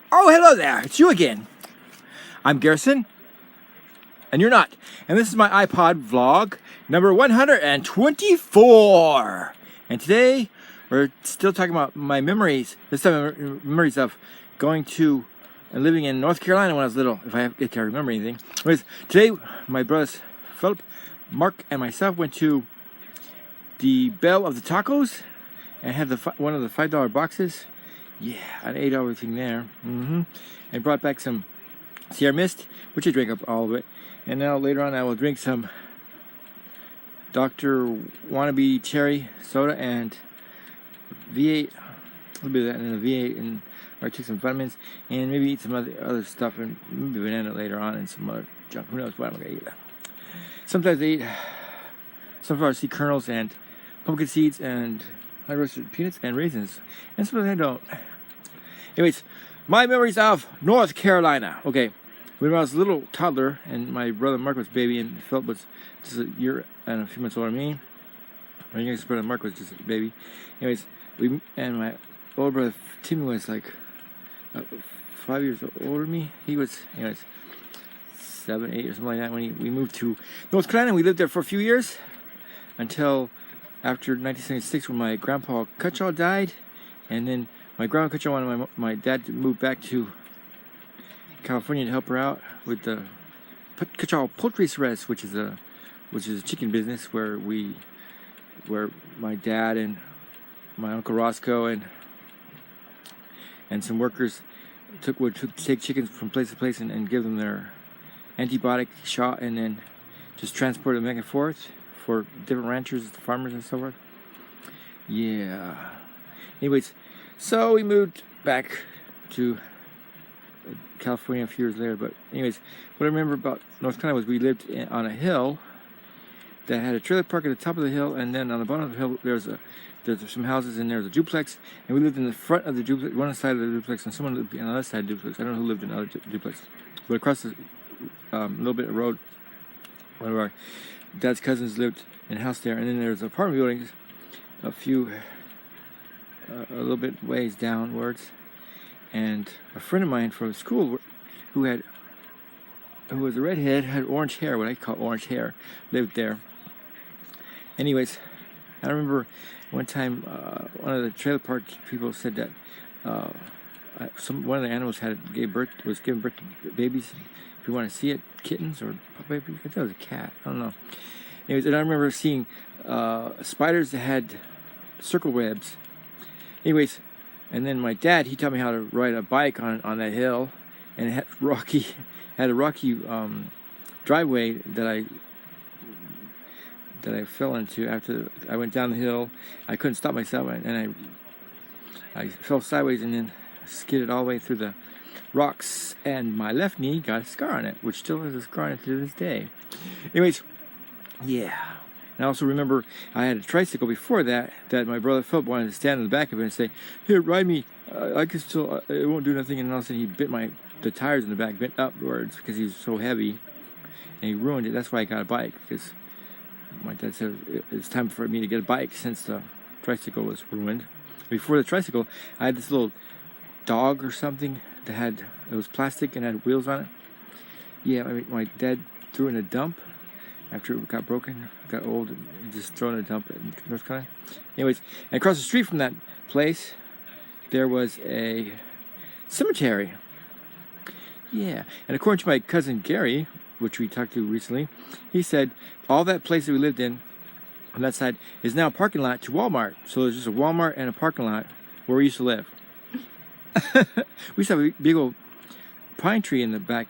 Oh, hello there. It's you again. I'm Garrison, and you're not. And this is my iPod vlog number 124. And today, we're still talking about my memories. This time, memories of going to and living in North Carolina when I was little, if I remember anything. Anyways, today, my brothers Philip, Mark, and myself went to the Bell of the Tacos and had one of the $5 boxes. Yeah, I ate everything there. And brought back some Sierra Mist, which I drank up all of it. And now later on I will drink some Dr. Wannabe Cherry Soda and V8, a little bit of that in the V8, and or take some vitamins and maybe eat some other stuff and maybe banana later on and some other junk. Who knows what I'm gonna eat. Sometimes I eat sunflower seed kernels and pumpkin seeds and high roasted peanuts and raisins, and sometimes I don't. Anyways, my memories of North Carolina. Okay, when I was a little toddler and my brother Mark was a baby and Philip was just a year and a few months older than me. My youngest brother Mark was just a baby. Anyways, and my older brother Timmy was like 5 years older than me. He was, anyways, 7, 8 or something like that when we moved to North Carolina. We lived there for a few years until after 1976 when my grandpa Cutchaw died, and then my grandma Cutchaw wanted my dad to move back to California to help her out with the Cutchaw Poultry Express, which is a chicken business where my dad and my uncle Roscoe and some workers would take chickens from place to place and give them their antibiotic shot and then just transport them back and forth for different ranchers, farmers, and so forth. Yeah. Anyways, so we moved back to California a few years later. But anyways, what I remember about North Carolina was we lived on a hill that had a trailer park at the top of the hill, and then on the bottom of the hill there's some houses, and there's a duplex, and we lived in the front of the duplex, one side of the duplex, and someone lived on the other side of the duplex. I don't know who lived in the other duplex, but across the little bit of road, one of our dad's cousins lived in a house there, and then there's apartment buildings a little bit ways downwards, and a friend of mine from school who was a redhead, had orange hair, what I call orange hair, lived there. Anyways, I remember one time one of the trailer park people said that one of the animals was giving birth to babies. If you want to see it, kittens or babies. I think it was a cat. I don't know. Anyways, and I remember seeing spiders that had circle webs. Anyways, and then my dad, he taught me how to ride a bike on that hill, and it had a rocky driveway that I fell into after I went down the hill. I couldn't stop myself, and I fell sideways and then skidded all the way through the rocks, and my left knee got a scar on it, which still has a scar on it to this day. Anyways, yeah. And I also remember I had a tricycle before that my brother Philip wanted to stand in the back of it and say, "Here, ride me. I can still, it won't do nothing." And all of a sudden he bit the tires in the back, bent upwards because he was so heavy, and he ruined it. That's why I got a bike, because my dad said it's time for me to get a bike since the tricycle was ruined. Before the tricycle, I had this little dog or something it was plastic and had wheels on it. Yeah, my dad threw in a dump after it got broken, got old, and just thrown in a dump in North Carolina. Anyways, and across the street from that place, there was a cemetery. Yeah, and according to my cousin Gary, which we talked to recently, he said all that place that we lived in on that side is now a parking lot to Walmart. So there's just a Walmart and a parking lot where we used to live. We used to have a big old pine tree in the back,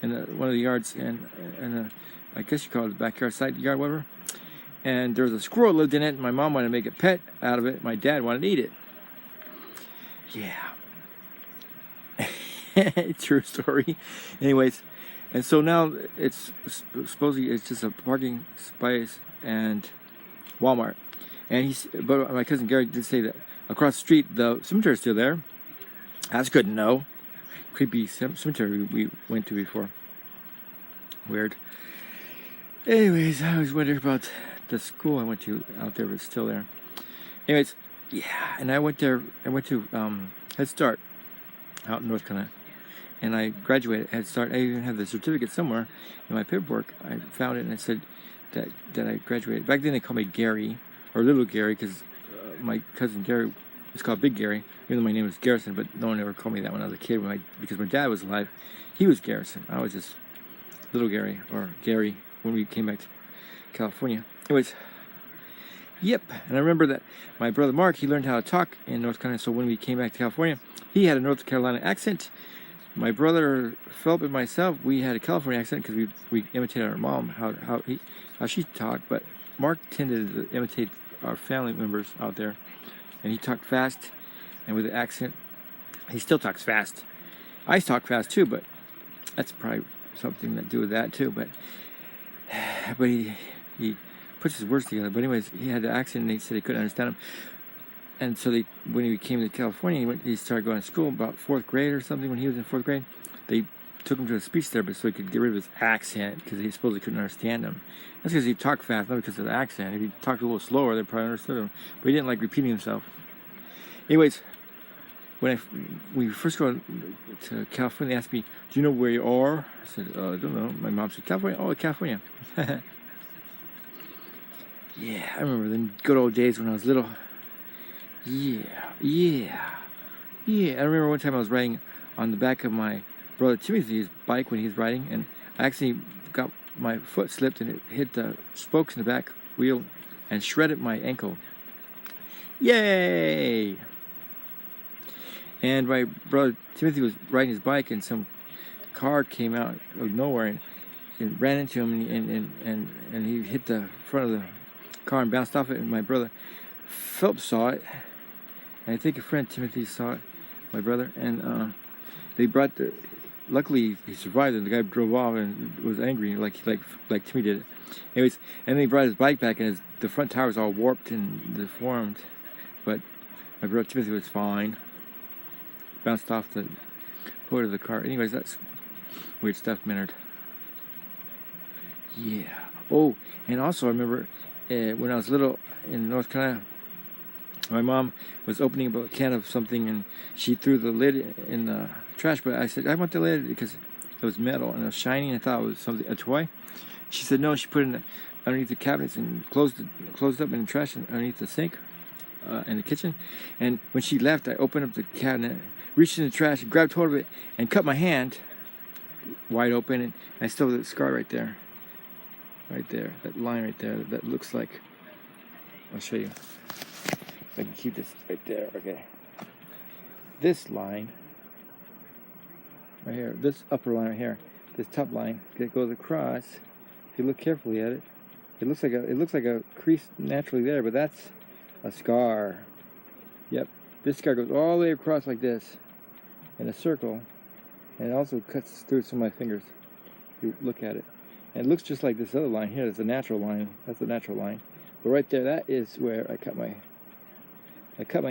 in one of the yards, and I guess you call it the backyard, side yard, whatever. And there was a squirrel that lived in it, and my mom wanted to make a pet out of it. My dad wanted to eat it. Yeah. True story. Anyways, and so now it's supposedly it's just a parking space and Walmart. But my cousin Gary did say that across the street the cemetery is still there. That's good to know. Creepy cemetery we went to before. Weird. Anyways, I always wonder about the school I went to out there, but it's still there. Anyways, yeah, and I went to Head Start out in North Carolina. And I graduated. I even have the certificate somewhere in my paperwork. I found it and it said that I graduated. Back then they called me Gary, or Little Gary, because my cousin Gary was called Big Gary, even though my name was Garrison, but no one ever called me that when I was a kid. Because my dad was alive, he was Garrison. I was just Little Gary, or Gary, when we came back to California. Anyways, yep. And I remember that my brother Mark, he learned how to talk in North Carolina, so when we came back to California, he had a North Carolina accent. My brother Philip and myself, we had a California accent because we imitated our mom, how she talked, but Mark tended to imitate our family members out there, and he talked fast and with an accent. He still talks fast. I talk fast too, but that's probably something to do with that too. But he puts his words together. But anyways, he had the accent, and they said he couldn't understand him. And so when he came to California, he started going to school about 4th grade or something. When he was in 4th grade, they took him to a speech therapist so he could get rid of his accent, because he supposedly couldn't understand him. That's because he talked fast, not because of the accent. If he talked a little slower, they probably understood him. But he didn't like repeating himself. Anyways, when we first go to California, they asked me, "Do you know where you are?" I said, "I don't know." My mom said, "California." "Oh, California." Yeah, I remember the good old days when I was little. Yeah. I remember one time I was riding on the back of my brother Timothy's bike when he was riding, and I actually got my foot slipped and it hit the spokes in the back wheel and shredded my ankle. Yay! And my brother Timothy was riding his bike, and some car came out of nowhere and ran into him, and he hit the front of the car and bounced off it. And my brother Philip saw it. And I think a friend Timothy saw it, my brother, and they brought luckily he survived, and the guy drove off and was angry like Timmy did it. Anyways, and then he brought his bike back, and the front tire was all warped and deformed, but my brother Timothy was fine. Bounced off the hood of the car. Anyways, that's weird stuff, Maynard. Yeah. Oh, and also I remember when I was little in North Carolina, my mom was opening a can of something, and she threw the lid in the trash. But I said, "I want the lid," because it was metal and it was shiny, and I thought it was a toy. She said, "No." She put it underneath the cabinets and closed up in the trash underneath the sink in the kitchen. And when she left, I opened up the cabinet, reached in the trash, grabbed hold of it, and cut my hand wide open. And I still have the scar right there. Right there, that line right there. That looks like. I'll show you. If I can keep this right there, okay. This line right here, this upper line right here, this top line that goes across. If you look carefully at it, it looks like a crease naturally there, but that's a scar. Yep, this scar goes all the way across like this in a circle, and it also cuts through some of my fingers. If you look at it, and it looks just like this other line here. It's a natural line. That's a natural line. But right there, that is where I cut my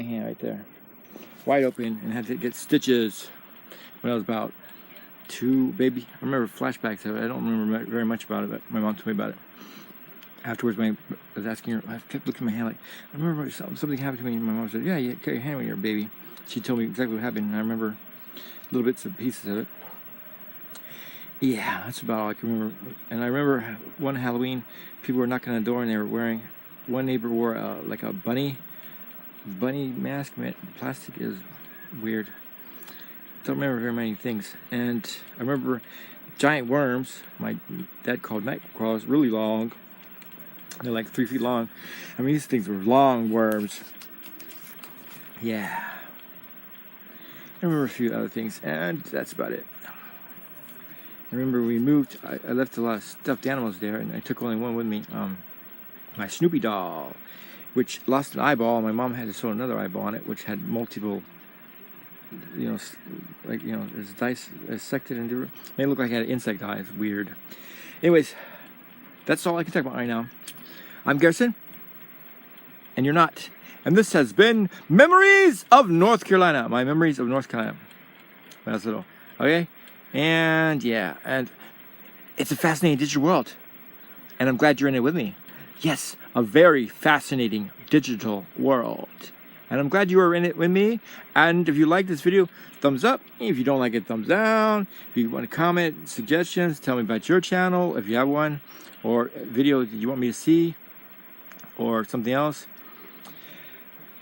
hand right there, wide open, and had to get stitches when I was about 2, baby. I remember flashbacks of it. I don't remember very much about it, but my mom told me about it. Afterwards, I was asking her, I kept looking at my hand like, I remember something happened to me, and my mom said, "Yeah, you cut your hand when you were a baby." She told me exactly what happened, and I remember little bits and pieces of it. Yeah, that's about all I can remember. And I remember one Halloween, people were knocking on the door, and they were wearing, one neighbor wore like a bunny mask, plastic. Is weird. Don't remember very many things. And I remember giant worms. My dad called night crawlers, really long. They're like 3 feet long. I mean, these things were long worms. Yeah. I remember a few other things, and that's about it. I remember we moved. I left a lot of stuffed animals there, and I took only one with me. My Snoopy doll, which lost an eyeball. My mom had to sew another eyeball on it, which had multiple, there's dissected and different. Made it look like it had an insect eye. It's weird. Anyways, that's all I can talk about right now. I'm Garrison, and you're not. And this has been Memories of North Carolina. My memories of North Carolina when I was little. Okay? And yeah, and it's a fascinating digital world. And I'm glad you're in it with me. Yes, a very fascinating digital world. And I'm glad you are in it with me. And if you like this video, thumbs up. If you don't like it, thumbs down. If you want to comment, suggestions, tell me about your channel, if you have one, or a video that you want me to see, or something else.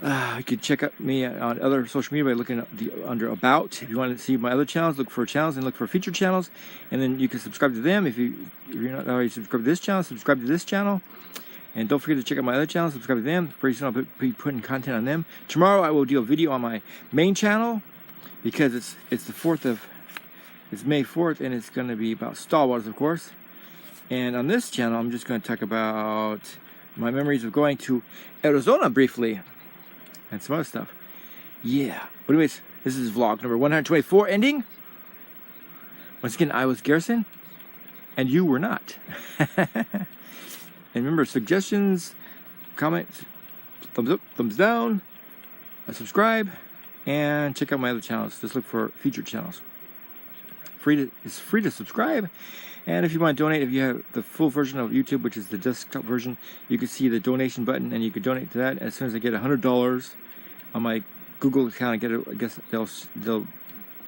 You can check out me on other social media by looking at under About. If you want to see my other channels, look for channels and look for featured channels. And then you can subscribe to them. If you're not already subscribed to this channel, subscribe to this channel. And don't forget to check out my other channels, subscribe to them. Pretty soon I'll be putting content on them. Tomorrow I will do a video on my main channel because it's May 4th, and it's going to be about Star Wars, of course. And on this channel, I'm just going to talk about my memories of going to Arizona briefly. And some other stuff. Yeah. But anyways, this is vlog number 124 ending. Once again, I was Garrison. And you were not. And remember, suggestions, comments, thumbs up, thumbs down, subscribe, and check out my other channels. Just look for featured channels. It's free to subscribe. And if you want to donate, if you have the full version of YouTube, which is the desktop version, you can see the donation button, and you can donate to that. As soon as I get $100 on my Google account, I guess they'll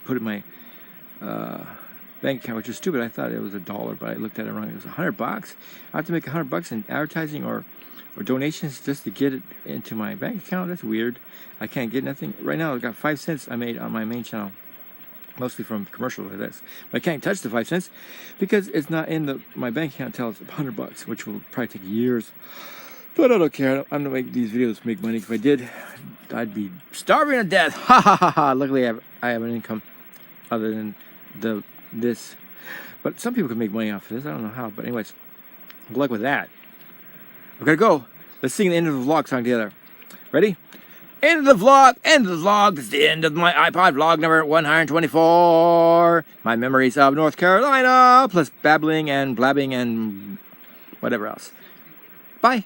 put it in my bank account, which is stupid. I thought it was $1, but I looked at it wrong. It was $100. I have to make $100 in advertising or donations just to get it into my bank account. That's weird. I can't get nothing right now. I got 5 cents I made on my main channel, mostly from commercials like this. But I can't touch the 5 cents because it's not in my bank account until it's $100, which will probably take years. But I don't care. I'm gonna make these videos to make money. If I did, I'd be starving to death. Ha ha ha ha! Luckily, I have an income other than this. But some people can make money off of this. I don't know how. But anyways, good luck with that. I've got to go. Let's sing the end of the vlog song together. Ready? End of the vlog, end of the vlog. This is the end of my iPod vlog number 124. My memories of North Carolina, plus babbling and blabbing and whatever else. Bye.